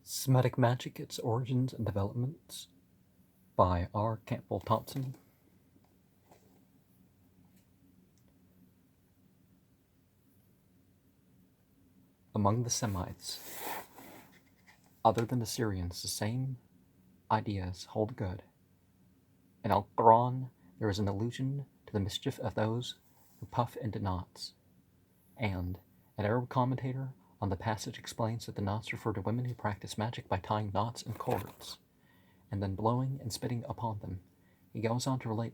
Semitic Magic, Its Origins and Developments by R. Campbell Thompson. Among the Semites, other than the Syrians, the same ideas hold good. In Al-Quran, there is an allusion to the mischief of those who puff into knots, and an Arab commentator on the passage explains that the knots refer to women who practice magic by tying knots and cords, and then blowing and spitting upon them. He goes on to relate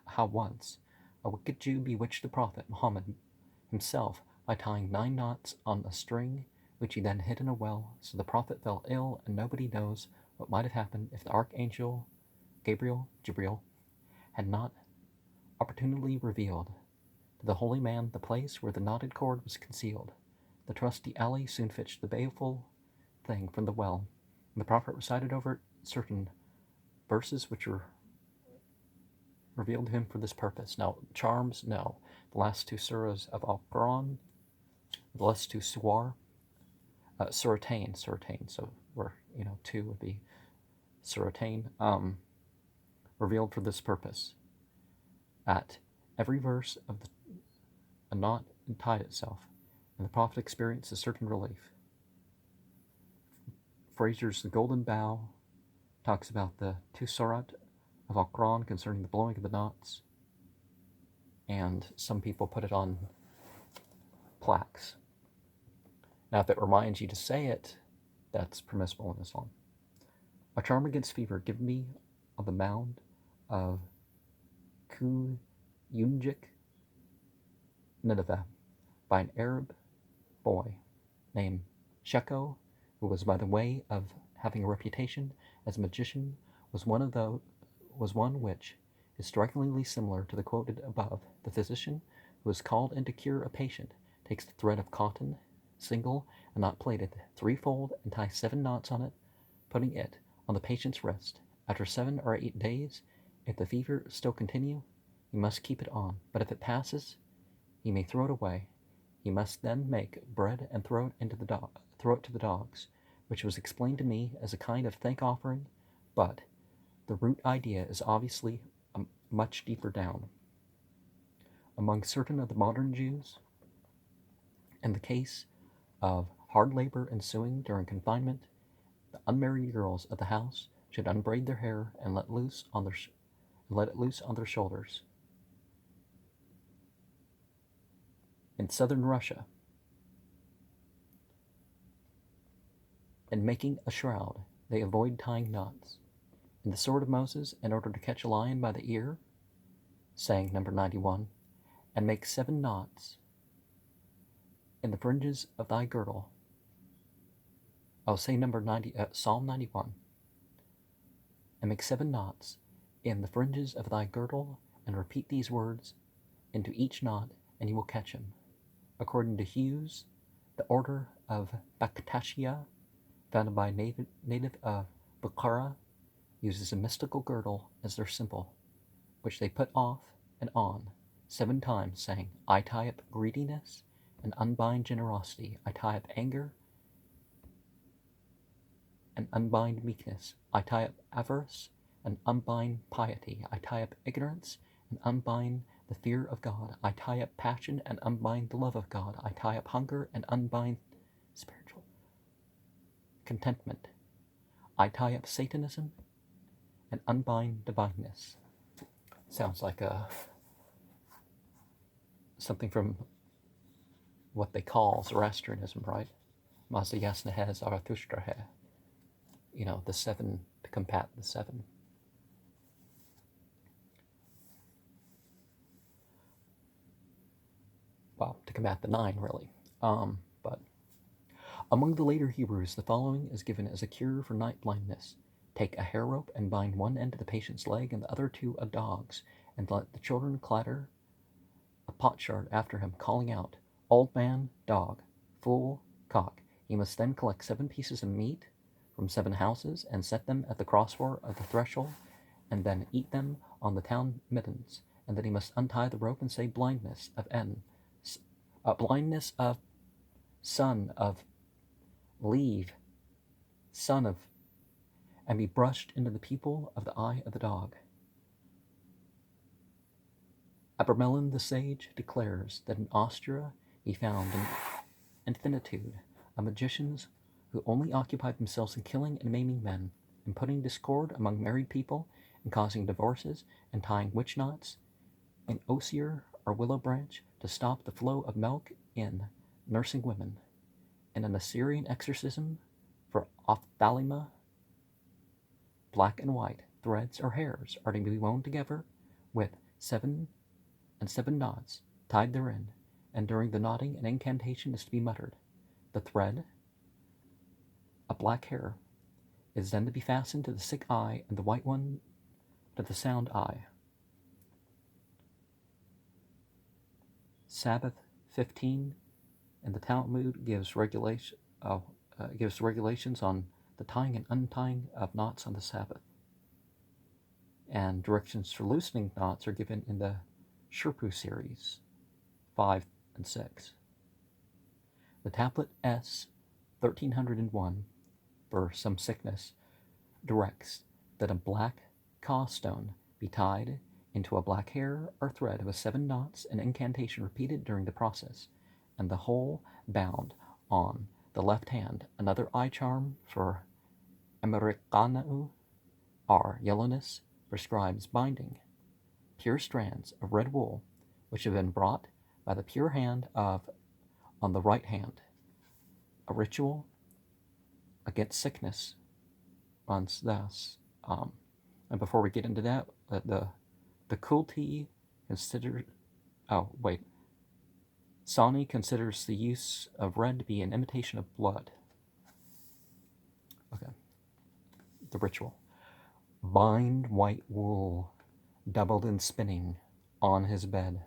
how once a wicked Jew bewitched the Prophet Muhammad himself by tying 9 knots on a string, which he then hid in a well, so the Prophet fell ill, and nobody knows what might have happened if the Archangel Gabriel had not opportunely revealed to the holy man the place where the knotted cord was concealed. The trusty Ali soon fetched the baleful thing from the well, and the Prophet recited over it certain verses which were revealed to him for this purpose. Now, charms, no. The last 2 surahs of Al-Quran, the last 2 surah, suratain, so where, 2 would be suratain, revealed for this purpose. At every verse of a knot tied itself, and the Prophet experienced a certain relief. Fraser's The Golden Bough talks about the 2 surat of Al-Quran concerning the blowing of the knots, and some people put it on plaques. Now, if it reminds you to say it, that's permissible in Islam. A charm against fever given me on the mound of Kuyunjik, Nineveh, by an Arab boy named Sheko, who was, by the way of having a reputation as a magician, was one which is strikingly similar to the quoted above. The physician who is called in to cure a patient takes the thread of cotton, single and not plaited, 3-fold, and ties 7 knots on it, putting it on the patient's wrist. After 7 or 8 days, if the fever still continue, he must keep it on, but if it passes, he may throw it away. He must then make bread and throw it to the dogs, which was explained to me as a kind of thank offering, but the root idea is obviously much deeper down. Among certain of the modern Jews, in the case of hard labor ensuing during confinement, the unmarried girls of the house should unbraid their hair and let it loose on their shoulders. In southern Russia, in making a shroud, they avoid tying knots. In the Sword of Moses, in order to catch a lion by the ear, saying number 91, and make 7 knots in the fringes of thy girdle. Psalm 91, and make 7 knots in the fringes of thy girdle, and repeat these words into each knot, and you will catch him. According to Hughes, the order of Baktashia, founded by a native of Bukhara, uses a mystical girdle as their symbol, which they put off and on 7 times, saying, I tie up greediness and unbind generosity. I tie up anger and unbind meekness. I tie up avarice and unbind piety. I tie up ignorance and unbind the fear of God. I tie up passion and unbind the love of God. I tie up hunger and unbind spiritual contentment. I tie up Satanism and unbind divineness. Sounds like something from what they call Zoroastrianism, right? Mazda Yasnahe Zarathustra. The 7 to combat the 7. Well, to combat the 9, really. But among the later Hebrews, the following is given as a cure for night blindness. Take a hair rope and bind one end to the patient's leg and the other to a dog's, and let the children clatter a potsherd after him, calling out, Old man, dog, fool, cock. He must then collect 7 pieces of meat from 7 houses and set them at the crossbar of the threshold, and then eat them on the town middens. And then he must untie the rope and say, blindness of blindness of son of leave, son of, and be brushed into the pupil of the eye of the dog. Abramelin the sage declares that in Austria he found an infinitude of magicians who only occupied themselves in killing and maiming men, and putting discord among married people, and causing divorces, and tying witch knots in osier or willow branch to stop the flow of milk in nursing women. In an Assyrian exorcism for ophthalmia, black and white threads or hairs are to be wound together with 7 knots tied therein, and during the knotting an incantation is to be muttered. The thread, a black hair, is then to be fastened to the sick eye, and the white one to the sound eye. Sabbath 15 in the Talmud gives regulations on the tying and untying of knots on the Sabbath. And directions for loosening knots are given in the Sherpu series 5 and 6. The tablet S 1301 for some sickness directs that a black cawstone be tied into a black hair or thread with 7 knots, an incantation repeated during the process, and the whole bound on the left hand. Another eye charm for Americanu or yellowness prescribes binding pure strands of red wool which have been brought by the pure hand of on the right hand. A ritual against sickness runs thus. And before we get into that, the Kulti consider. Oh wait. Sani considers the use of red to be an imitation of blood. Okay. The ritual. Bind white wool, doubled in spinning, on his bed,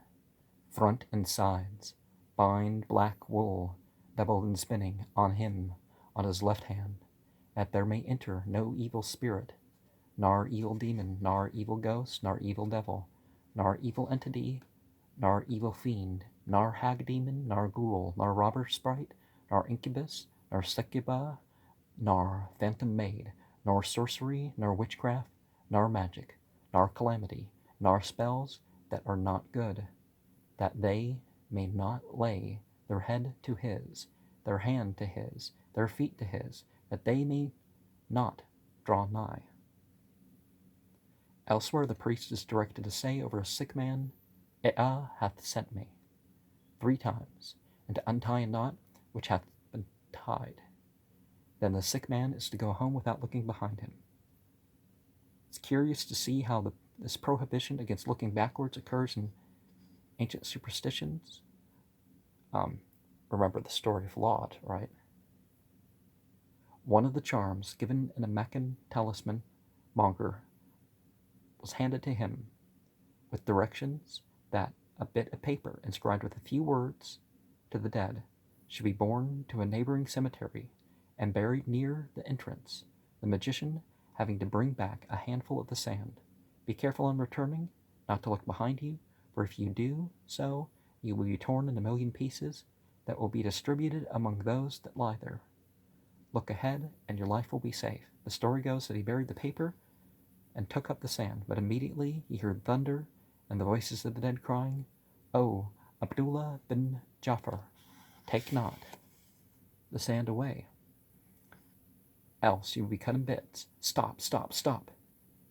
front and sides. Bind black wool, doubled in spinning, on him, on his left hand, that there may enter no evil spirit, nor evil demon, nor evil ghost, nor evil devil, nor evil entity, nor evil fiend, nor hag demon, nor ghoul, nor robber sprite, nor incubus, nor succuba, nor phantom maid, nor sorcery, nor witchcraft, nor magic, nor calamity, nor spells that are not good, that they may not lay their head to his, their hand to his, their feet to his, that they may not draw nigh. Elsewhere the priest is directed to say over a sick man, Ea hath sent me, 3 times, and to untie a knot which hath been tied. Then the sick man is to go home without looking behind him. It's curious to see how this prohibition against looking backwards occurs in ancient superstitions. Remember the story of Lot, right? One of the charms given in a Meccan talisman monger was handed to him with directions that a bit of paper inscribed with a few words to the dead should be borne to a neighboring cemetery and buried near the entrance, the magician having to bring back a handful of the sand. Be careful on returning, not to look behind you, for if you do so, you will be torn in a million pieces that will be distributed among those that lie there. Look ahead, and your life will be safe. The story goes that he buried the paper and took up the sand, but immediately he heard thunder and the voices of the dead crying, "O Abdullah bin Jafar, take not the sand away, else you will be cut in bits. Stop, stop, stop."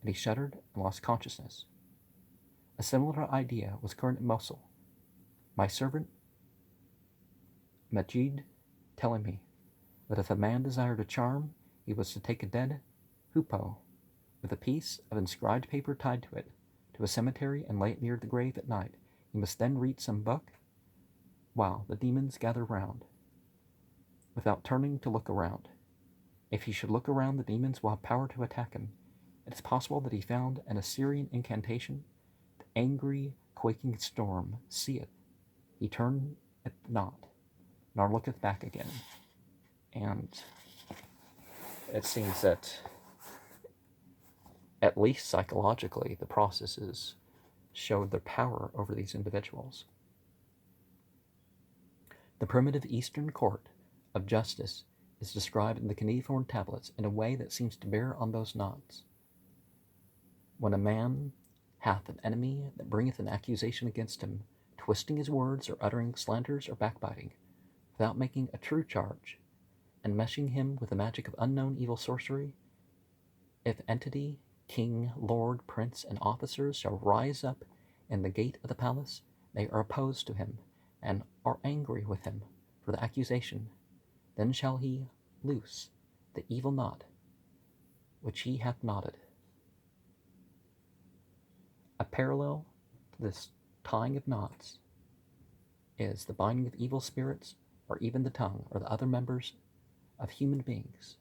And he shuddered and lost consciousness. A similar idea was current in Mosul. My servant Majid telling me that if a man desired a charm, he was to take a dead hoopoe with a piece of inscribed paper tied to it to a cemetery and lay it near the grave at night. He must then read some book while the demons gather round, without turning to look around. If he should look around, the demons will have power to attack him. It is possible that he found an Assyrian incantation, the angry, quaking storm seeth, he turneth not, nor looketh back again. And it seems that, at least psychologically, the processes showed their power over these individuals. The primitive Eastern court of justice is described in the cuneiform tablets in a way that seems to bear on those knots. When a man hath an enemy that bringeth an accusation against him, twisting his words or uttering slanders or backbiting, without making a true charge, and meshing him with the magic of unknown evil sorcery, if entity, king, lord, prince, and officers shall rise up in the gate of the palace, they are opposed to him, and are angry with him for the accusation, then shall he loose the evil knot which he hath knotted. A parallel to this tying of knots is the binding of evil spirits, or even the tongue, or the other members of human beings.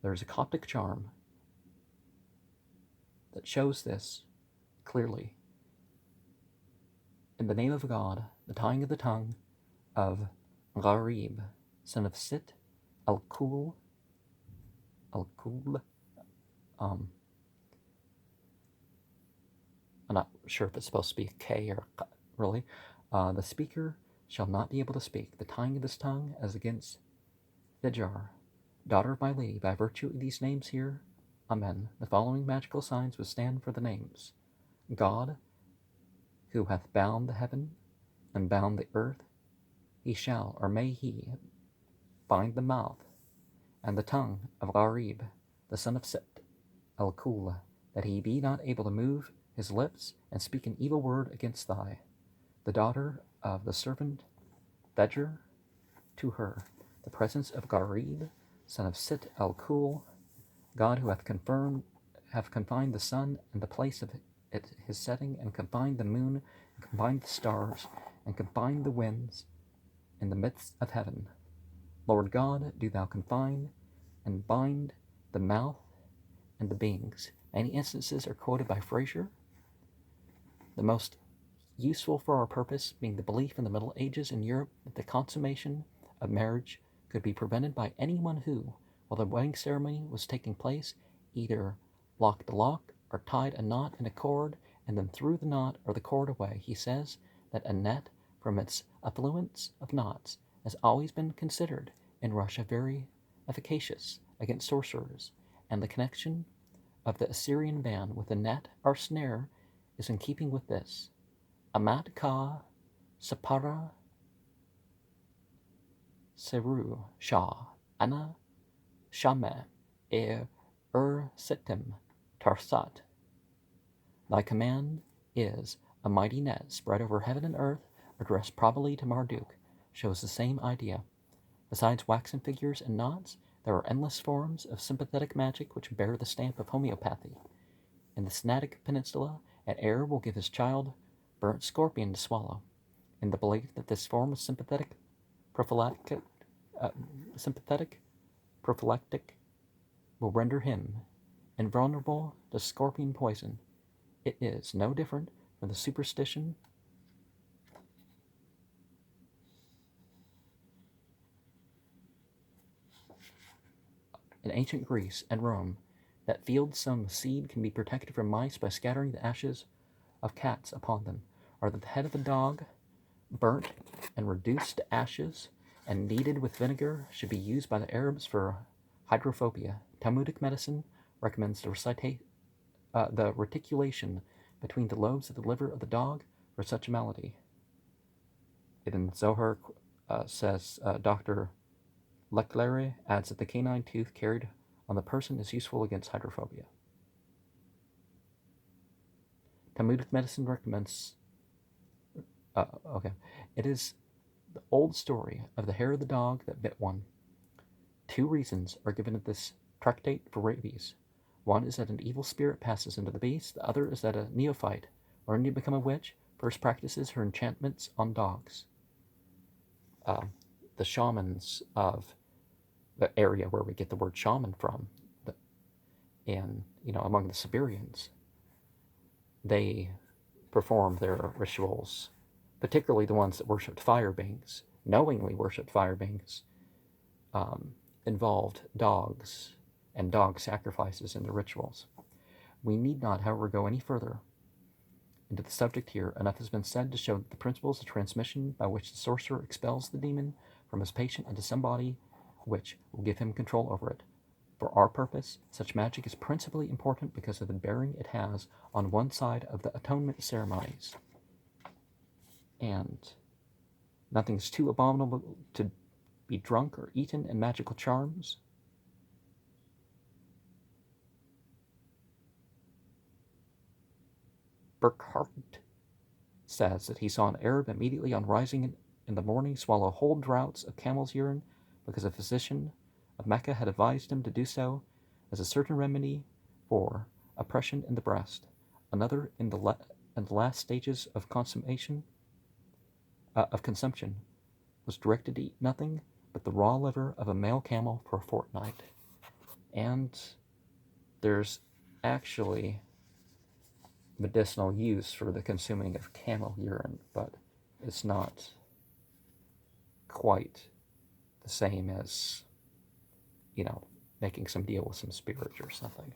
There is a Coptic charm that shows this clearly. In the name of God, the tying of the tongue of Gharib, son of Sit al-Kul, I'm not sure if it's supposed to be a K or a K, really. The speaker shall not be able to speak. The tying of this tongue as against Thijar, daughter of my lady, by virtue of these names here, Amen. The following magical signs would stand for the names: God, who hath bound the heaven and bound the earth, he shall, or may he, bind the mouth and the tongue of Gharib, the son of Sit al-Kul, that he be not able to move his lips and speak an evil word against thy, the daughter of the servant Thedger, to her, the presence of Gharib, son of Sit al-Kul, God who hath confined the sun and the place of his setting, and confined the moon, and confined the stars, and confined the winds in the midst of heaven. Lord God, do thou confine and bind the mouth and the beings. Many instances are quoted by Fraser, the most useful for our purpose being the belief in the Middle Ages in Europe that the consummation of marriage could be prevented by anyone who, while the wedding ceremony was taking place, either locked the lock or tied a knot in a cord and then threw the knot or the cord away. He says that a net, from its affluence of knots, has always been considered in Russia very efficacious against sorcerers, and the connection of the Assyrian ban with a net or snare is in keeping with this. Amat ka sapara seru shah ana shame e sitim tarsat. Thy command is a mighty net spread over heaven and earth, addressed probably to Marduk, shows the same idea. Besides waxen figures and knots, there are endless forms of sympathetic magic which bear the stamp of homeopathy. In the Semitic Peninsula, an heir will give his child burnt scorpion to swallow, in the belief that this form of sympathetic prophylactic will render him invulnerable to scorpion poison. It is no different from the superstition in ancient Greece and Rome that fields some seed can be protected from mice by scattering the ashes of cats upon them, or that the head of a dog, burnt and reduced to ashes and kneaded with vinegar, should be used by the Arabs for hydrophobia. Talmudic medicine recommends the reticulation between the lobes of the liver of the dog for such a malady. In Zohar says Dr. Leclerc adds that the canine tooth carried on the person is useful against hydrophobia. Talmudic medicine recommends. It is the old story of the hair of the dog that bit one. 2 reasons are given in this tractate for rabies. One is that an evil spirit passes into the beast. The other is that a neophyte, learning to become a witch, first practices her enchantments on dogs. The shamans of the area where we get the word shaman from, among the Siberians, they performed their rituals, particularly the ones that worshipped fire beings, knowingly worshipped fire beings, involved dogs and dog sacrifices in the rituals. We need not, however, go any further into the subject here. Enough has been said to show that the principles of transmission by which the sorcerer expels the demon from his patient into somebody which will give him control over it. For our purpose, such magic is principally important because of the bearing it has on one side of the atonement ceremonies. And nothing's too abominable to be drunk or eaten in magical charms. Burckhardt says that he saw an Arab immediately on rising in the morning swallow whole draughts of camel's urine because a physician of Mecca had advised him to do so as a certain remedy for oppression in the breast. Another, in the last stages of consumption, was directed to eat nothing but the raw liver of a male camel for a fortnight. And there's actually medicinal use for the consuming of camel urine, but it's not quite the same as, making some deal with some spirit or something.